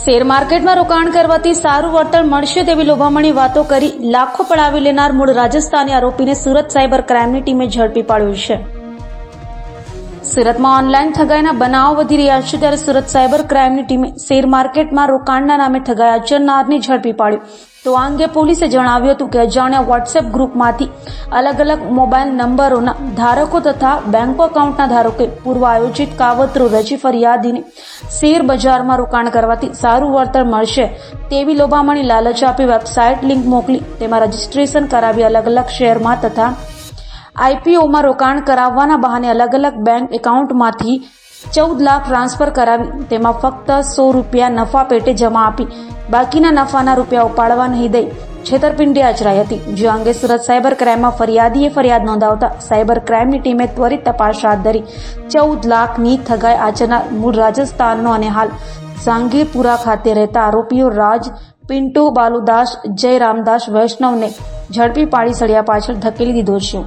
Share માર્કેટમાં રોકાણ કરવાથી સારું વળતર મળશે તેવી લોભામણી વાતો કરી લાખો પડાવી લેનાર મૂળ રાજસ્થાની આરોપીને સુરત સાયબર ક્રાઇમની ટીમે ઝડપી પાડ્યો છે। સુરતમાં ઓનલાઈન ઠગાઈના બનાવો વધી રહ્યા છે ત્યારે સુરત સાયબર ક્રાઇમની ટીમે શેર માર્કેટમાં રોકાણના નામે ઠગાઈ આચરનારને ઝડપી પાડ્યો। તો આ અંગે પોલીસે જણાવ્યું હતું કે અજાણ્યા વોટ્સએપ ગ્રુપમાંથી અલગ અલગ મોબાઈલ નંબરોના ધારકો તથા બેંક એકાઉન્ટના ધારકોએ પૂર્વ આયોજિત કાવતરું રચી ફરિયાદીને શેર બજારમાં રોકાણ કરવાથી સારું વળતર મળશે તેવી લોભામણી લાલચ આપી વેબસાઇટ લિંક મોકલી તેમાં રજીસ્ટ્રેશન કરાવી અલગ અલગ શેરમાં તથા આઈપીઓમાં રોકાણ કરાવવાના બહાને અલગ અલગ બેંક એકાઉન્ટમાંથી 14 લાખ ટ્રાન્સફર કરાવી તેમાં ફક્ત 100 રૂપિયા નફા પેટે જમા આપી બાકીના નફાના રૂપિયા ઉપાડવા નહીં દઈ છેતરપિંડી આચરાઈ હતી। જે અંગે સુરત સાયબર ક્રાઇમમાં ફરિયાદીએ ફરિયાદ નોંધાવતા સાયબર ક્રાઇમની ટીમે ત્વરિત તપાસ હાથ ધરી 14 લાખની ઠગાઈ આચરનાર મૂળ રાજસ્થાનનો અને હાલ સાંગીરપુરા ખાતે રહેતા આરોપીઓ રાજ, પિન્ટુ, બાલુદાસ, જય રામદાસ વૈષ્ણવને ઝડપી પાડી સળિયા પાછળ ધકેલી દીધો છે।